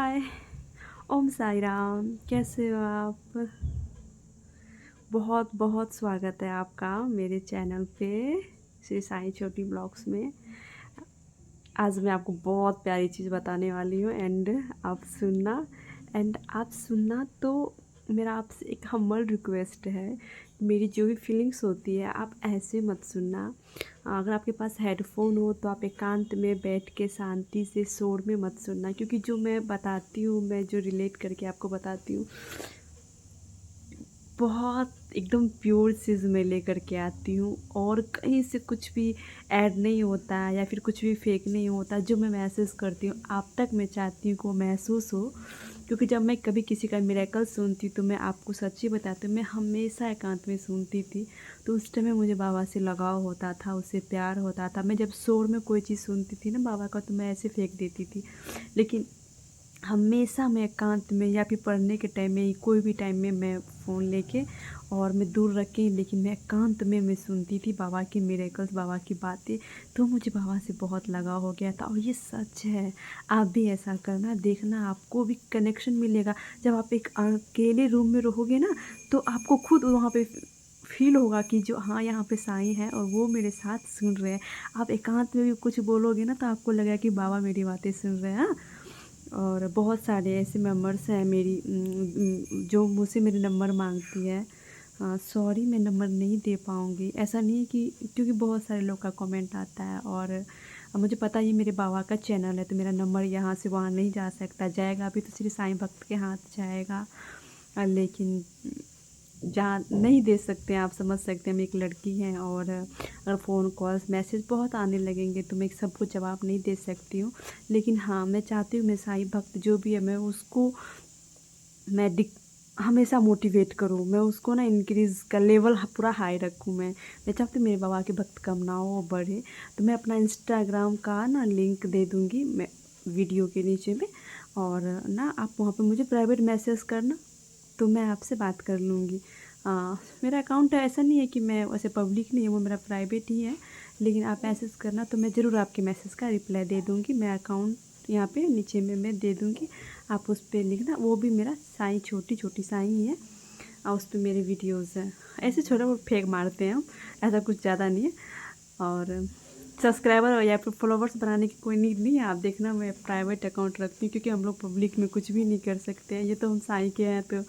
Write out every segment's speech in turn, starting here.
हाय। ओम साई राम। कैसे हो आप? बहुत बहुत स्वागत है आपका मेरे चैनल पे, श्री साई छोटी ब्लॉग्स में। आज मैं आपको बहुत प्यारी चीज़ बताने वाली हूँ एंड आप सुनना तो मेरा आपसे एक हम्बल रिक्वेस्ट है। मेरी जो भी फीलिंग्स होती है आप ऐसे मत सुनना। अगर आपके पास हेडफोन हो तो आप एकांत में बैठ के शांति से शोर में मत सुनना, क्योंकि जो मैं बताती हूँ, मैं जो रिलेट करके आपको बताती हूँ, बहुत एकदम प्योर चीज़ मैं लेकर के आती हूँ और कहीं से कुछ भी ऐड नहीं होता है या फिर कुछ भी फेक नहीं होता। जो मैं महसूस करती हूँ आप तक मैं चाहती हूँ कि वो महसूस हो, क्योंकि जब मैं कभी किसी का मिरेकल सुनती तो मैं आपको सच्ची बताती हूँ, मैं हमेशा एकांत में सुनती थी। तो उस टाइम में मुझे बाबा से लगाव होता था, उससे प्यार होता था। मैं जब शोर में कोई चीज़ सुनती थी ना बाबा का, तो मैं ऐसे फेंक देती थी। लेकिन हमेशा मैं एकांत में या फिर पढ़ने के टाइम में, कोई भी टाइम में मैं फ़ोन लेके और मैं दूर रख के, लेकिन मैं एकांत में मैं सुनती थी बाबा की मिरेकल्स, बाबा की बातें। तो मुझे बाबा से बहुत लगाव हो गया था और ये सच है। आप भी ऐसा करना, देखना आपको भी कनेक्शन मिलेगा। जब आप एक अकेले रूम में रहोगे ना, तो आपको खुद वहाँ पे फील होगा कि जो हाँ यहाँ पे साईं है और वो मेरे साथ सुन रहे हैं। आप एकांत में भी कुछ बोलोगे ना तो आपको लगेगा कि बाबा मेरी बातें सुन रहे हैं। हाँ? और बहुत सारे ऐसे मेंबर्स हैं मेरी, जो मुझसे मेरे नंबर मांगती है। सॉरी मैं नंबर नहीं दे पाऊँगी। ऐसा नहीं है कि, क्योंकि बहुत सारे लोग का कमेंट आता है और मुझे पता है ये मेरे बाबा का चैनल है, तो मेरा नंबर यहाँ से वहाँ नहीं जा सकता। जाएगा अभी तो श्री साईं भक्त के हाथ जाएगा। लेकिन जहाँ नहीं दे सकते हैं, आप समझ सकते हैं, मैं एक लड़की हैं और अगर फ़ोन कॉल्स मैसेज बहुत आने लगेंगे तो मैं सबको जवाब नहीं दे सकती हूँ। लेकिन हाँ, मैं चाहती हूँ मैं साईं भक्त जो भी है मैं उसको मैं हमेशा मोटिवेट करूँ, मैं उसको ना इंक्रीज़ का लेवल पूरा हाई रखूँ। मैं चाहती हूँ मेरे बाबा के भक्त कम ना हो, बढ़े। तो मैं अपना इंस्टाग्राम का ना लिंक दे दूँगी मैं वीडियो के नीचे में, और ना आप वहाँ पे मुझे प्राइवेट मैसेज करना, तो मैं आपसे बात कर लूँगी। मेरा अकाउंट ऐसा नहीं है कि मैं वैसे पब्लिक नहीं है, वो मेरा प्राइवेट ही है। लेकिन आप मैसेज करना तो मैं ज़रूर आपके मैसेज का रिप्लाई दे दूँगी। मैं अकाउंट यहाँ पे नीचे में मैं दे दूँगी, आप उस पर लिखना। वो भी मेरा साईं छोटी छोटी साईं ही है और उस पर मेरे वीडियोज़ हैं। ऐसे छोटा बहुत फेंक मारते हैं हम, ऐसा कुछ ज़्यादा नहीं है। और सब्सक्राइबर या फिर फॉलोवर्स बनाने की कोई नीड नहीं है। आप देखना मैं प्राइवेट अकाउंट रखती हूँ, क्योंकि हम लोग पब्लिक में कुछ भी नहीं कर सकते हैं। ये तो हम साईं के हैं, तो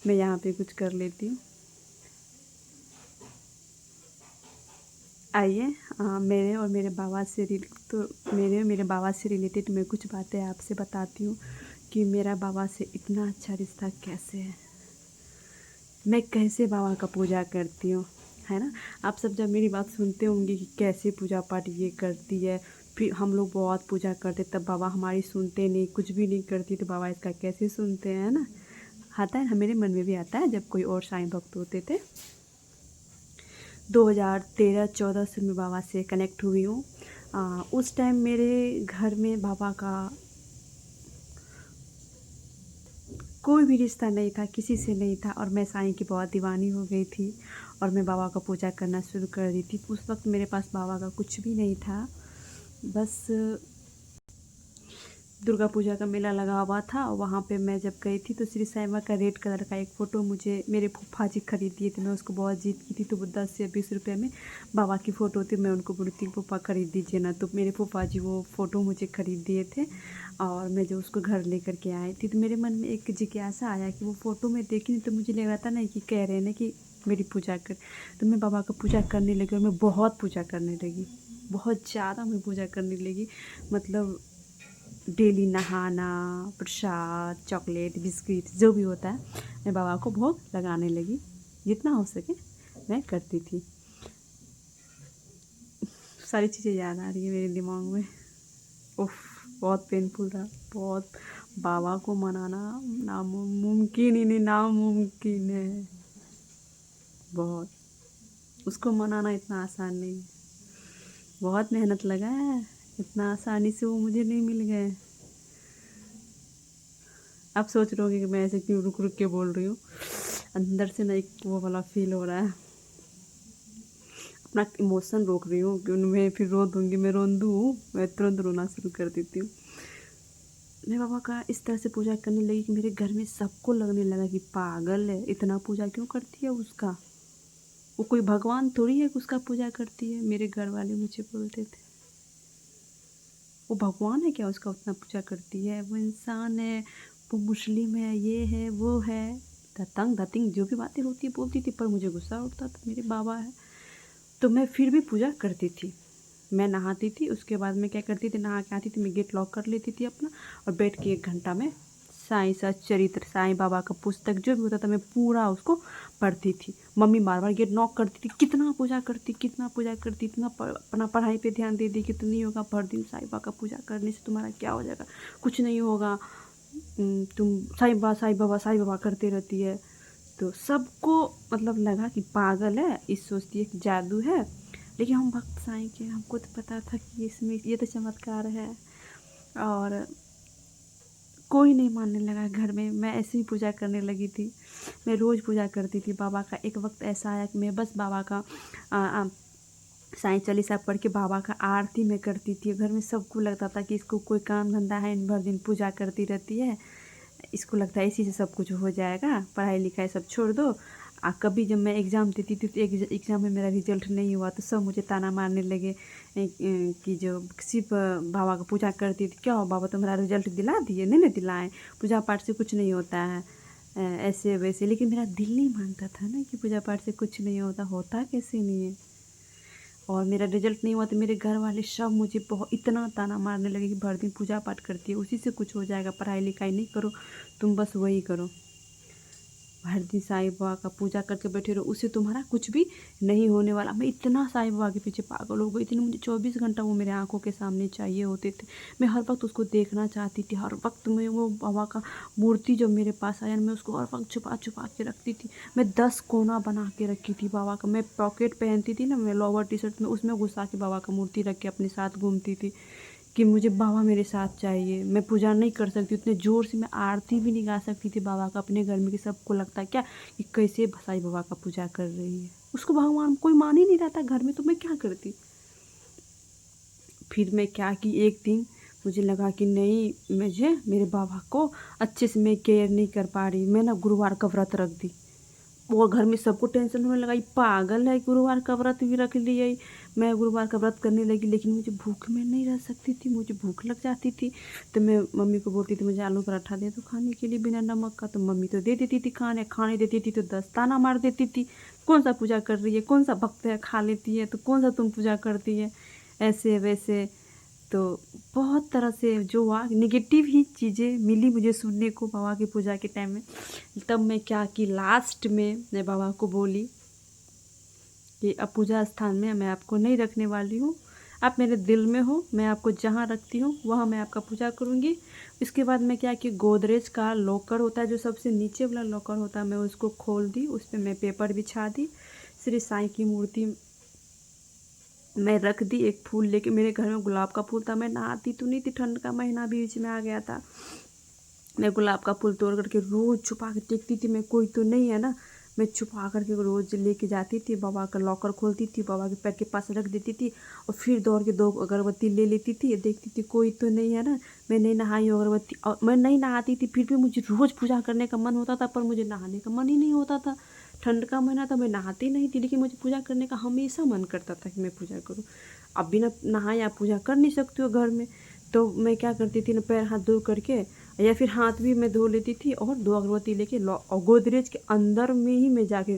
मैं यहाँ पे कुछ कर लेती हूँ। आइए, मेरे और मेरे बाबा से मेरे बाबा से रिलेटेड मैं कुछ बातें आपसे बताती हूँ कि मेरा बाबा से इतना अच्छा रिश्ता कैसे है, मैं कैसे बाबा का पूजा करती हूँ, है ना। आप सब जब मेरी बात सुनते होंगे कि कैसे पूजा पाठ ये करती है, फिर हम लोग बहुत पूजा करते तब बाबा हमारी सुनते नहीं, कुछ भी नहीं करती तो बाबा इसका कैसे सुनते हैं, ना। आता है, मेरे मन में भी आता है जब कोई और साईं भक्त होते थे। 2013-14 से मैं बाबा से कनेक्ट हुई हूँ। उस टाइम मेरे घर में बाबा का कोई भी रिश्ता नहीं था, किसी से नहीं था, और मैं साईं की बहुत दीवानी हो गई थी और मैं बाबा का पूजा करना शुरू कर दी थी। उस वक्त मेरे पास बाबा का कुछ भी नहीं था, बस दुर्गा पूजा का मेला लगा हुआ था और वहाँ पे मैं जब गई थी तो श्री साईं बाबा का रेड कलर का एक फ़ोटो मुझे मेरे फूफा जी खरीद दिए थे। मैं उसको बहुत जीत की थी, तो वो 10 या 20 रुपये में बाबा की फ़ोटो थी। मैं उनको बोली थी फूफा खरीद दीजिए ना, तो मेरे फूफा जी वो फ़ोटो मुझे खरीद दिए थे। और मैं जो उसको घर लेकर के आई थी तो मेरे मन में एक जिज्ञासा आया कि वो फ़ोटो मैं देखी नहीं, तो मुझे लग रहा था ना कि कह रहे हैं ना कि मेरी पूजा कर। तो मैं बाबा का पूजा करने लगी और मैं बहुत पूजा करने लगी, बहुत ज़्यादा मैं पूजा करने लगी। मतलब डेली नहाना, प्रसाद, चॉकलेट, बिस्किट जो भी होता है, मैं बाबा को भोग लगाने लगी। जितना हो सके मैं करती थी। सारी चीज़ें याद आ रही है मेरे दिमाग में। उफ, बहुत पेनफुल था, बहुत। बाबा को मनाना नामुमकिन ही नहीं, नामुमकिन है बहुत। उसको मनाना इतना आसान नहीं है, बहुत मेहनत लगा है। इतना आसानी से वो मुझे नहीं मिल गए। आप सोच रहे होंगे कि मैं ऐसे क्यों रुक रुक के बोल रही हूँ, अंदर से ना एक वो वाला फील हो रहा है। अपना इमोशन रोक रही हूँ कि उनमें फिर रो दूँगी, मैं रोंदू हूँ, मैं तुरंत रोना शुरू कर देती हूँ। मैं बाबा का इस तरह से पूजा करने लगी कि मेरे घर में सबको लगने लगा कि पागल है, इतना पूजा क्यों करती है उसका, वो कोई भगवान थोड़ी है कि उसका पूजा करती है। मेरे घर वाले मुझे बोलते थे वो भगवान है क्या उसका उतना पूजा करती है, वो इंसान है, वो मुस्लिम है, ये है वो है, दतंग दतिंग जो भी बातें होती बोलती थी। पर मुझे गुस्सा उठता था, मेरे बाबा है। तो मैं फिर भी पूजा करती थी। मैं नहाती थी, उसके बाद मैं क्या करती थी, नहा के आती थी, मैं गेट लॉक कर लेती थी अपना और बैठ के 1 घंटा में साईं सच्चरित्र, साईं बाबा का पुस्तक जो भी होता था मैं पूरा उसको पढ़ती थी। मम्मी बार बार गेट नॉक करती थी, कितना पूजा करती, कितना पूजा करती, इतना अपना पढ़ाई पे ध्यान दे दी कि तो नहीं होगा, भर दिन साईं बाबा का पूजा करने से तुम्हारा क्या हो जाएगा, कुछ नहीं होगा, तुम साईं बाबा करते रहती है। तो सबको मतलब लगा कि पागल है, इस सोचती है कि जादू है। लेकिन हम भक्त साईं के, हमको तो पता था कि इसमें ये तो चमत्कार है। और कोई नहीं मानने लगा घर में, मैं ऐसे ही पूजा करने लगी थी। मैं रोज़ पूजा करती थी बाबा का। एक वक्त ऐसा आया कि मैं बस बाबा का साईं चालीसा पढ़ के बाबा का आरती में करती थी। घर में सबको लगता था कि इसको कोई काम धंधा है, भर दिन पूजा करती रहती है, इसको लगता है इसी से सब कुछ हो जाएगा, पढ़ाई लिखाई सब छोड़ दो। कभी जब मैं एग्ज़ाम देती थी तो एग्ज़ाम में मेरा रिजल्ट नहीं हुआ तो सब मुझे ताना मारने लगे कि जो सिर्फ बाबा का पूजा करती थी, क्या हो बाबा तुम्हारा रिजल्ट दिला दिए, नहीं दिलाएं, पूजा पाठ से कुछ नहीं होता है, ऐसे वैसे। लेकिन मेरा दिल नहीं मानता था ना कि पूजा पाठ से कुछ नहीं होता, होता कैसे नहीं है। और मेरा रिजल्ट नहीं हुआ तो मेरे घर वाले सब मुझे बहुत इतना ताना मारने लगे कि भर दिन पूजा पाठ करती है, उसी से कुछ हो जाएगा, पढ़ाई लिखाई नहीं करो, तुम बस वही करो, हर दिन साईं बाबा का पूजा करके बैठे रहो, उससे तुम्हारा कुछ भी नहीं होने वाला। मैं इतना साईं बाबा के पीछे पागल हो गई थी, मुझे 24 घंटा वो मेरे आंखों के सामने चाहिए होते थे। मैं हर वक्त उसको देखना चाहती थी, हर वक्त मैं वो बाबा का मूर्ति जब मेरे पास आया मैं उसको हर वक्त छुपा छुपा के रखती थी। मैं 10 कोना बना के रखी थी बाबा का। मैं पॉकेट पहनती थी ना, मैं लोअर टी शर्ट में, उसमें घुसा के बाबा का मूर्ति रख के अपने साथ घूमती थी कि मुझे बाबा मेरे साथ चाहिए। मैं पूजा नहीं कर सकती, उतने ज़ोर से मैं आरती भी नहीं गा सकती थी बाबा का अपने घर में कि सबको लगता क्या कि कैसे साईं बाबा का पूजा कर रही है, उसको भगवान कोई मान ही नहीं रहा था घर में, तो मैं क्या करती। फिर मैं क्या कि एक दिन मुझे लगा कि नहीं, मुझे मेरे बाबा को अच्छे से मैं केयर नहीं कर पा रही। मैं ना गुरुवार का व्रत रख दी। वो घर में सबको टेंशन होने लगा, ये पागल है, गुरुवार का व्रत भी रख लिया। मैं गुरुवार का व्रत करने लगी, लेकिन मुझे भूख में नहीं रह सकती थी, मुझे भूख लग जाती थी। तो मैं मम्मी को बोलती थी मुझे आलू पराठा दे दो खाने के लिए बिना नमक का, तो मम्मी तो दे देती थी खाने देती थी तो 10 ताना मार देती थी, कौन सा पूजा कर रही है, कौन सा भक्त है, खा लेती है तो कौन सा तुम पूजा करती है, ऐसे वैसे। तो बहुत तरह से जो हुआ नेगेटिव ही चीज़ें मिली मुझे सुनने को बाबा की पूजा के टाइम में। तब मैं क्या कि लास्ट में मैं बाबा को बोली कि अब पूजा स्थान में मैं आपको नहीं रखने वाली हूँ, आप मेरे दिल में हो, मैं आपको जहाँ रखती हूँ वहाँ मैं आपका पूजा करूँगी। इसके बाद मैं क्या कि गोदरेज का लॉकर होता है जो सबसे नीचे वाला लॉकर होता है, मैं उसको खोल दी, उस पर मैं पेपर बिछा दी, श्री साईं की मूर्ति मैं रख दी, एक फूल लेके, मेरे घर में गुलाब का फूल था, मैं नहाती तो नहीं थी, ठंड का महीना बीच में आ गया था। मैं गुलाब का फूल तोड़ करके रोज़ छुपा के टेकती थी, मैं कोई तो नहीं है ना, मैं छुपा करके रोज़ लेके जाती थी, बाबा का लॉकर खोलती थी, बाबा के पैर के पास रख देती थी और फिर दौड़ के 2 अगरबत्ती ले लेती थी, देखती थी कोई तो नहीं है ना। मैं नहीं नहाई हूँ अगरबत्ती, और मैं नहीं नहाती थी फिर भी मुझे रोज़ पूजा करने का मन होता था, पर मुझे नहाने का मन ही नहीं होता था। ठंड का महीना था, मैं नहाती नहीं थी, लेकिन मुझे पूजा करने का हमेशा मन करता था कि मैं पूजा करूँ। अब बिना नहाए आप पूजा कर नहीं सकते हो घर में। तो मैं क्या करती थी ना, पैर हाथ धो करके या फिर हाथ भी मैं धो लेती थी और 2 अगरबत्ती लेके और गोदरेज के अंदर में ही मैं जाके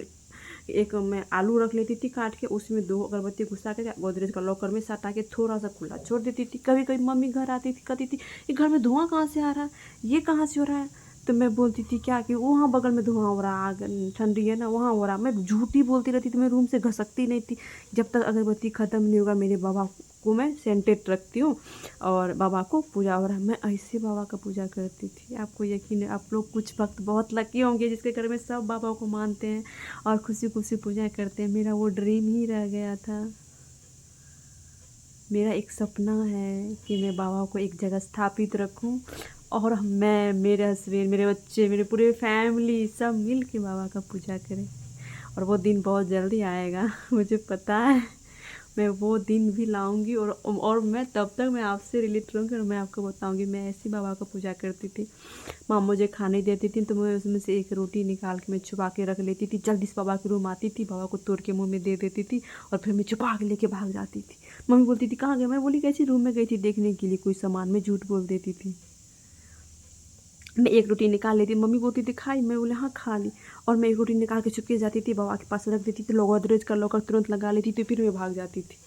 एक मैं आलू रख लेती थी काट के, उसमें 2 अगरबत्ती घुसा के गोदरेज का लॉकर में सटा के थोड़ा सा खुला छोड़ देती थी। कभी कभी मम्मी घर आती थी, कहती थी ये घर में धुआं कहाँ से आ रहा है, ये कहाँ से हो रहा है। तो मैं बोलती थी क्या कि वहाँ बगल में धुआं हो रहा, आग ठंडी है ना वहाँ हो रहा। मैं झूठी बोलती रहती थी, मैं रूम से घसकती नहीं थी जब तक अगरबत्ती ख़त्म नहीं होगा। मेरे बाबा को मैं सेंटेड रखती हूँ और बाबा को पूजा हो रहा है, मैं ऐसे बाबा का पूजा करती थी। आपको यकीन है, आप लोग कुछ वक्त बहुत लकी होंगे जिसके घर में सब बाबा को मानते हैं और खुशी खुशी पूजा करते हैं। मेरा वो ड्रीम ही रह गया था। मेरा एक सपना है कि मैं बाबा को एक जगह स्थापित रखूं और मैं, मेरे हस्बैंड, मेरे बच्चे, मेरे पूरे फैमिली सब मिल के बाबा का पूजा करें। और वो दिन बहुत जल्दी आएगा मुझे पता है, मैं वो दिन भी लाऊंगी, और मैं तब तक मैं आपसे रिलेट रहूँगी और मैं आपको बताऊंगी मैं ऐसी बाबा का पूजा करती थी। माँ मुझे खाने देती थी तो मैं उसमें से एक रोटी निकाल के मैं छुपा के रख लेती थी, जल्दी से बाबा के रूम आती थी, बाबा को तोड़ के मुंह में दे देती थी और फिर मैं छुपा के लेके भाग जाती थी। मम्मी बोलती थी कहाँ गए, मैं बोली कैसी रूम में गई थी देखने के लिए कोई सामान, में झूठ बोल देती थी। मैं एक रोटी निकाल लेती, मम्मी बोलती थी खाई, मैं बोले हाँ खा ली, और मैं एक रोटी निकाल के चुपके जाती थी, बाबा के पास रख देती थी, गोदरेज का लॉकर तुरंत लगा लेती थी, फिर मैं भाग जाती थी।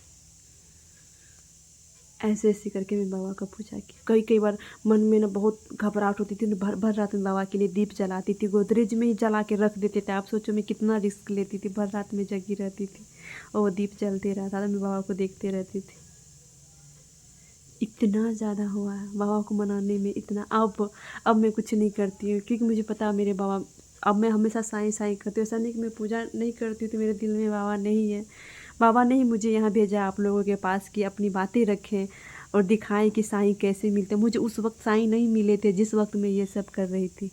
ऐसे ऐसे करके मैं बाबा का पूजा की। कई कई बार मन में ना बहुत घबराहट होती थी, भर भर रात में बाबा के लिए दीप जलाती थी, गोदरेज में ही जला के रख देते थे। आप सोचो मैं कितना रिस्क लेती थी, भर रात में जगी रहती थी और वो दीप जलते रहता था, मैं बाबा को देखते रहती थी। इतना ज़्यादा हुआ है बाबा को मनाने में, इतना। अब मैं कुछ नहीं करती हूँ क्योंकि मुझे पता है मेरे बाबा, अब मैं हमेशा साईं साईं करती हूँ। ऐसा नहीं कि मैं पूजा नहीं करती हूँ तो मेरे दिल में बाबा नहीं है। बाबा ने ही मुझे यहाँ भेजा आप लोगों के पास कि अपनी बातें रखें और दिखाएं कि साईं कैसे मिलते। मुझे उस वक्त साईं नहीं मिले थे जिस वक्त मैं ये सब कर रही थी,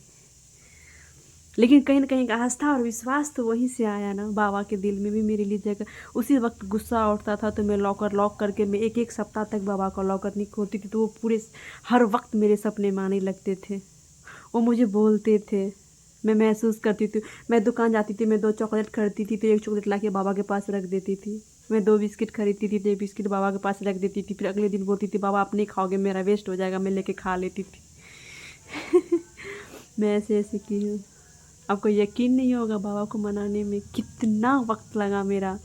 लेकिन कहीं ना कहीं आस्था और विश्वास तो वहीं से आया ना। बाबा के दिल में भी मेरे लिए जगह, उसी वक्त गुस्सा उठता था तो मैं लॉकर लॉक करके मैं एक एक सप्ताह तक बाबा का लॉकर नहीं खोलती थी, तो वो पूरे हर वक्त मेरे सपने माने लगते थे। वो मुझे बोलते थे, मैं महसूस करती थी। मैं दुकान जाती थी, मैं 2 चॉकलेट खरीदती थी तो एक चॉकलेट ला के बाबा के पास रख देती थी। मैं 2 बिस्किट खरीदती थी तो एक बिस्किट बाबा के पास रख देती थी, फिर अगले दिन बोलती थी बाबा आप नहीं खाओगे, मेरा वेस्ट हो जाएगा, मैं लेके खा लेती थी। मैं ऐसे ऐसे की हूँ। आपको यकीन नहीं होगा बाबा को मनाने में कितना वक्त लगा मेरा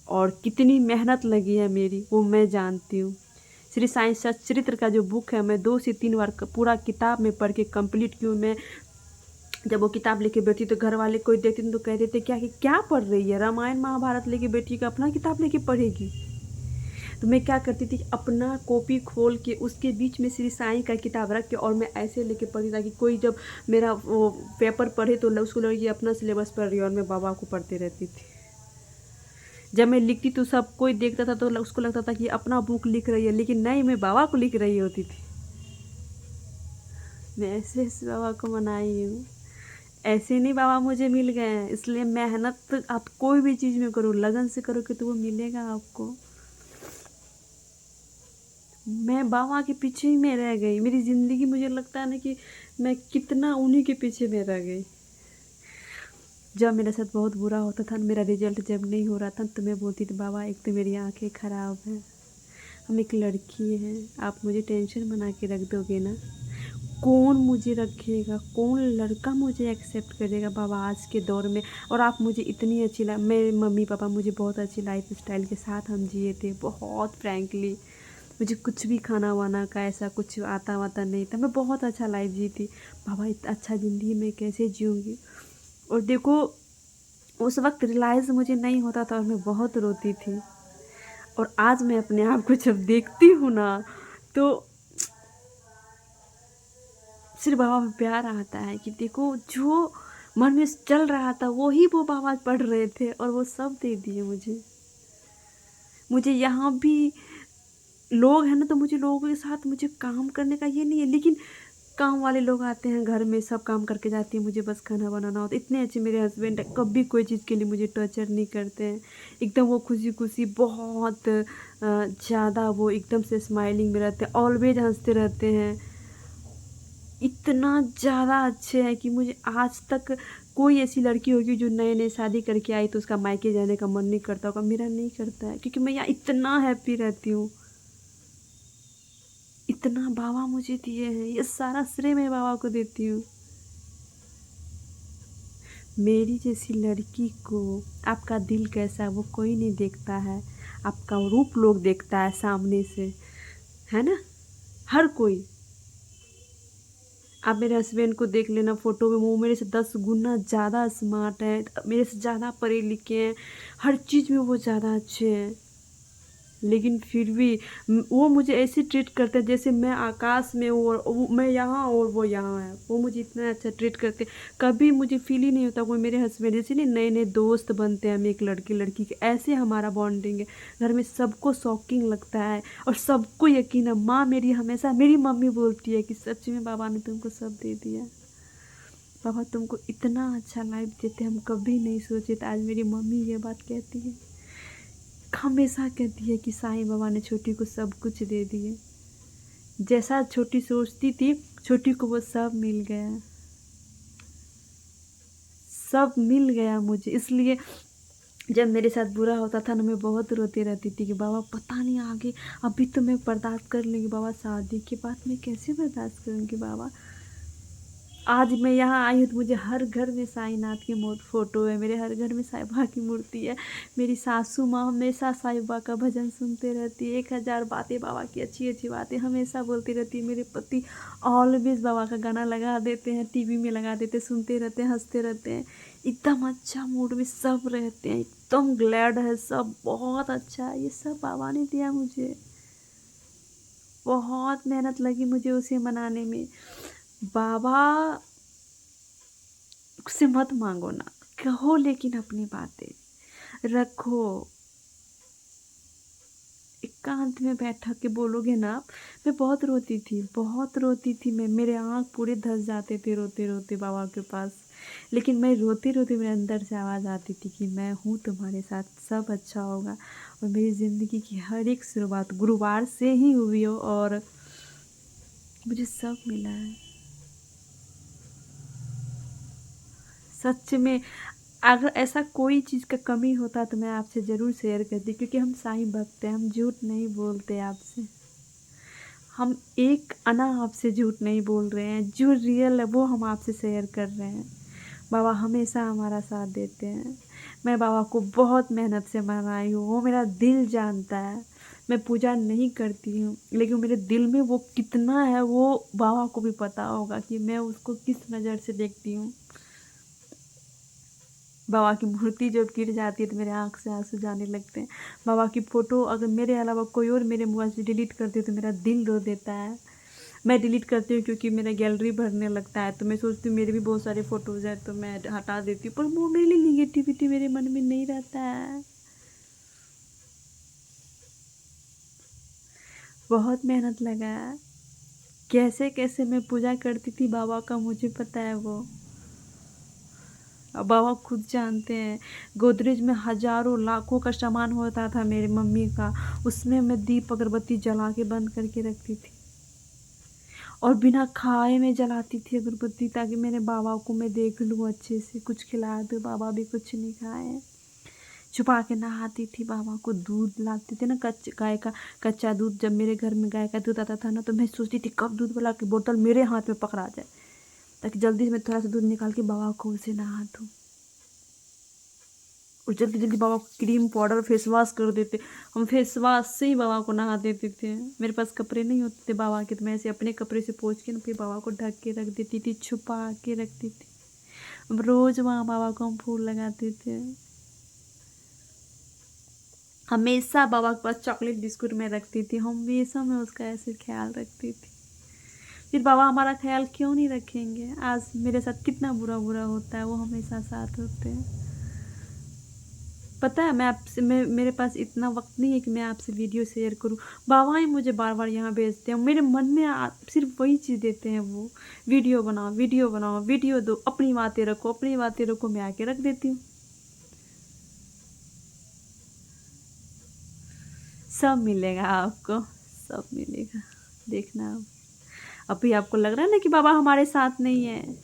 और कितनी मेहनत लगी है मेरी, वो मैं जानती हूँ। श्री साईं सच्चरित्र का जो बुक है, मैं 2 से 3 बार पूरा किताब में पढ़ के कंप्लीट की हूँ। मैं जब वो किताब लेके बैठी तो घर वाले कोई देखते थे तो कहते थे क्या पढ़ रही है, रामायण महाभारत लेके बैठी का अपना किताब लेके पढ़ेगी। तो मैं क्या करती थी, अपना कॉपी खोल के उसके बीच में श्री साईं का किताब रख के और मैं ऐसे लेके पढ़ी, ताकि कोई जब मेरा वो पेपर पढ़े तो उसको लगे ये अपना सिलेबस पढ़ रही है, और मैं बाबा को पढ़ते रहती थी। जब मैं लिखती तो सब कोई देखता था तो उसको लगता था कि अपना बुक लिख रही है, लेकिन नहीं, मैं बाबा को लिख रही होती थी। मैं ऐसे ऐसे बाबा को मनाई हूँ। ऐसे नहीं बाबा मुझे मिल गए हैं, इसलिए मेहनत आप कोई भी चीज़ में करो, लगन से करोगे तो वो मिलेगा आपको। मैं बाबा के पीछे ही में रह गई, मेरी ज़िंदगी मुझे लगता है ना कि मैं कितना उन्हीं के पीछे में रह गई। जब मेरे साथ बहुत बुरा होता था, मेरा रिजल्ट जब नहीं हो रहा था, तो मैं बोलती थी बाबा एक तो मेरी आंखें ख़राब हैं, हम एक लड़की हैं, आप मुझे टेंशन बना के रख दोगे ना, कौन मुझे रखेगा, कौन लड़का मुझे एक्सेप्ट करेगा बाबा आज के दौर में। और आप मुझे इतनी अच्छी मेरे मम्मी पापा मुझे बहुत अच्छी लाइफ स्टाइल के साथ हम जिए थे, बहुत फ्रैंकली। मुझे कुछ भी खाना वाना का ऐसा कुछ आता वाता नहीं था, मैं बहुत अच्छा लाइफ जी थी। बाबा इतना अच्छा ज़िंदगी मैं कैसे जीऊँगी। और देखो उस वक्त रियलाइज़ मुझे नहीं होता था और मैं बहुत रोती थी। और आज मैं अपने आप को जब देखती हूँ ना, तो सिर्फ बाबा में प्यार आता है कि देखो जो मन में चल रहा था वही वो बाबा पढ़ रहे थे और वो सब दे दिए मुझे। मुझे यहाँ भी लोग हैं ना, तो मुझे लोगों के साथ मुझे काम करने का ये नहीं है, लेकिन काम वाले लोग आते हैं घर में, सब काम करके जाती हैं, मुझे बस खाना बनाना होता है। इतने अच्छे मेरे हस्बैंड, कभी कोई चीज़ के लिए मुझे टॉर्चर नहीं करते हैं। एकदम वो खुशी खुशी बहुत ज़्यादा वो एकदम से स्माइलिंग में रहते हैं, ऑलवेज हंसते रहते हैं। इतना ज़्यादा अच्छे हैं कि मुझे आज तक कोई ऐसी लड़की होगी जो नए नए शादी करके आई तो उसका मायके जाने का मन नहीं करता होगा, मेरा नहीं करता है, क्योंकि मैं यहाँ इतना हैप्पी रहती हूँ। इतना बाबा मुझे दिए हैं, ये सारा श्रेय मैं बाबा को देती हूँ। मेरी जैसी लड़की को आपका दिल कैसा है वो कोई नहीं देखता है, आपका रूप लोग देखता है सामने से, है ना, हर कोई। आप मेरे हस्बैंड को देख लेना फ़ोटो में, वो मेरे से 10 गुना ज़्यादा स्मार्ट है, मेरे से ज़्यादा पढ़े लिखे हैं, हर चीज़ में वो ज़्यादा अच्छे हैं। लेकिन फिर भी वो मुझे ऐसे ट्रीट करते हैं जैसे मैं आकाश में हूँ और मैं यहाँ और वो यहाँ है। वो मुझे इतना अच्छा ट्रीट करते हैं, कभी मुझे फील ही नहीं होता कोई मेरे हस्बैंड जैसे नहीं, नए नए दोस्त बनते हैं हम एक लड़के लड़की के, ऐसे हमारा बॉन्डिंग है। घर में सबको शॉकिंग लगता है और सबको यकीन है। माँ मेरी हमेशा, मेरी मम्मी बोलती है कि सच में बाबा ने तुमको सब दे दिया, बाबा तुमको इतना अच्छा लाइफ देते हम कभी नहीं सोचे थे। आज मेरी मम्मी ये बात कहती है। हमेशा कहती है कि साईं बाबा ने छोटी को सब कुछ दे दिए। जैसा छोटी सोचती थी, छोटी को वो सब मिल गया, सब मिल गया मुझे। इसलिए जब मेरे साथ बुरा होता था ना, मैं बहुत रोती रहती थी कि बाबा पता नहीं आगे, अभी तो मैं बर्दाश्त कर लूँगी बाबा, शादी के बाद मैं कैसे बर्दाश्त करूँगी बाबा। आज मैं यहाँ आई हूँ तो मुझे हर घर में साईनाथ की फ़ोटो है, मेरे हर घर में साईं बाबा की मूर्ति है। मेरी सासू माँ हमेशा साईं बाबा का भजन सुनते रहती है, 1000 बातें बाबा की अच्छी अच्छी बातें हमेशा बोलती रहती है। मेरे पति ऑलवेज बाबा का गाना लगा देते हैं, टीवी में लगा देते, सुनते रहते हैं, हंसते रहते हैं। एकदम अच्छा मूड में सब रहते हैं, एकदम ग्लैड है सब, बहुत अच्छा है। ये सब बाबा ने दिया मुझे, बहुत मेहनत लगी मुझे उसे मनाने में। बाबा से मत मांगो ना, कहो लेकिन अपनी बातें रखो, एकांत में बैठा के बोलोगे ना आप। मैं बहुत रोती थी, बहुत रोती थी मैं, मेरे आँख पूरे धस जाते थे रोते रोते बाबा के पास। लेकिन मैं रोते रोते मेरे अंदर से आवाज़ आती थी कि मैं हूँ तुम्हारे साथ, सब अच्छा होगा। और मेरी ज़िंदगी की हर एक शुरुआत गुरुवार से ही हुई हो और मुझे सब मिला है। सच में अगर ऐसा कोई चीज़ का कमी होता तो मैं आपसे ज़रूर शेयर करती, क्योंकि हम साईं भक्त हैं, हम झूठ नहीं बोलते आपसे। हम एक आना आपसे झूठ नहीं बोल रहे हैं, जो रियल है वो हम आपसे शेयर कर रहे हैं। बाबा हमेशा हमारा साथ देते हैं। मैं बाबा को बहुत मेहनत से मनाई हूँ, वो मेरा दिल जानता है। मैं पूजा नहीं करती हूँ, लेकिन मेरे दिल में वो कितना है वो बाबा को भी पता होगा कि मैं उसको किस नज़र से देखती हूँ। बाबा की मूर्ति जब गिर जाती है तो मेरे आँख से आंसू जाने लगते हैं। बाबा की फ़ोटो अगर मेरे अलावा कोई और मेरे मोबाइल से डिलीट कर दे तो मेरा दिल रो देता है। मैं डिलीट करती हूँ क्योंकि मेरा गैलरी भरने लगता है, तो मैं सोचती हूँ मेरे भी बहुत सारे फ़ोटोज़ हैं तो मैं हटा देती हूँ, पर वो मेरे लिए निगेटिविटी मेरे मन में नहीं रहता है। बहुत मेहनत लगा है, कैसे कैसे मैं पूजा करती थी बाबा का मुझे पता है वो। अब बाबा खुद जानते हैं, गोदरेज में हज़ारों लाखों का सामान होता था मेरी मम्मी का, उसमें मैं दीप अगरबत्ती जला के बंद करके रखती थी और बिना खाए मैं जलाती थी अगरबत्ती, ताकि मेरे बाबा को मैं देख लूँ अच्छे से, कुछ खिला दूँ। बाबा भी कुछ नहीं खाए, छुपा के नहाती थी, बाबा को दूध लाती थी ना, गाय का कच्चा दूध। जब मेरे घर में गाय का दूध आता था ना तो मैं सोचती थी कब दूध वाला की बोतल मेरे हाथ में पकड़ा जाए, ताकि जल्दी से मैं थोड़ा सा दूध निकाल के बाबा को उसे नहा दूँ। और जल्दी जल्दी बाबा को क्रीम पाउडर फेस वॉश कर देते, हम फेस वॉश से ही बाबा को नहा देते थे। मेरे पास कपड़े नहीं होते थे बाबा के, तो मैं ऐसे अपने कपड़े से पोंछ के ना फिर बाबा को ढक के रख देती थी, छुपा के रखती थी। अब रोज़ वहाँ बाबा को हम फूल लगाते थे। हमेशा बाबा के पास चॉकलेट बिस्कुट मैं रखती थी, हमेशा मैं उसका ऐसे ख्याल रखती थी। फिर बाबा हमारा ख्याल क्यों नहीं रखेंगे, आज मेरे साथ कितना बुरा बुरा होता है, वो हमेशा साथ होते हैं। पता है मैं आपसे, मैं मेरे पास इतना वक्त नहीं है कि मैं आपसे वीडियो शेयर करूं। बाबा ही मुझे बार बार यहाँ भेजते हैं, मेरे मन में सिर्फ वही चीज़ देते हैं वो, वीडियो बनाओ वीडियो बनाओ, वीडियो दो, अपनी बातें रखो अपनी बातें रखो। मैं आके रख देती हूँ। सब मिलेगा आपको, सब मिलेगा, देखना आप। अभी आपको लग रहा है ना कि बाबा हमारे साथ नहीं है,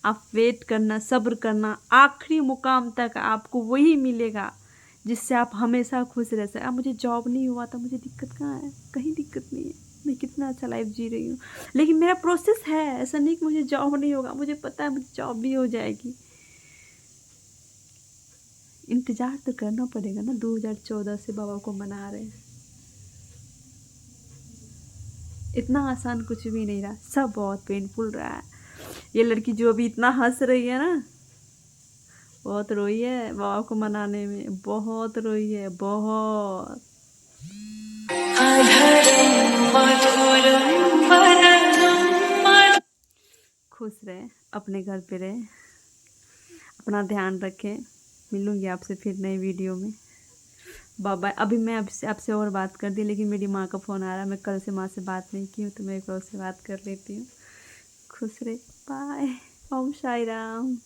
आप वेट करना, सब्र करना, आखिरी मुकाम तक आपको वही मिलेगा जिससे आप हमेशा खुश रह सकें। अब मुझे जॉब नहीं हुआ था, मुझे दिक्कत कहाँ है, कहीं दिक्कत नहीं है, मैं कितना अच्छा लाइफ जी रही हूँ। लेकिन मेरा प्रोसेस है, ऐसा नहीं कि मुझे जॉब नहीं होगा, मुझे पता है मुझे जॉब भी हो जाएगी। इंतज़ार तो करना पड़ेगा ना, 2014 से बाबा को मना रहे हैं। इतना आसान कुछ भी नहीं रहा, सब बहुत पेनफुल रहा है। ये लड़की जो अभी इतना हंस रही है ना, बहुत रोई है बाबा को मनाने में, बहुत रोई है, बहुत। खुश रहे, अपने घर पे रहे, अपना ध्यान रखें। मिलूंगी आपसे फिर नई वीडियो में। बाबा अभी मैं आपसे और बात कर दी, लेकिन मेरी माँ का फ़ोन आ रहा है, मैं कल से माँ से बात नहीं की हूँ तो मैं एक बार उससे बात कर लेती हूँ। खुश रहे, बाय। ओम साई राम।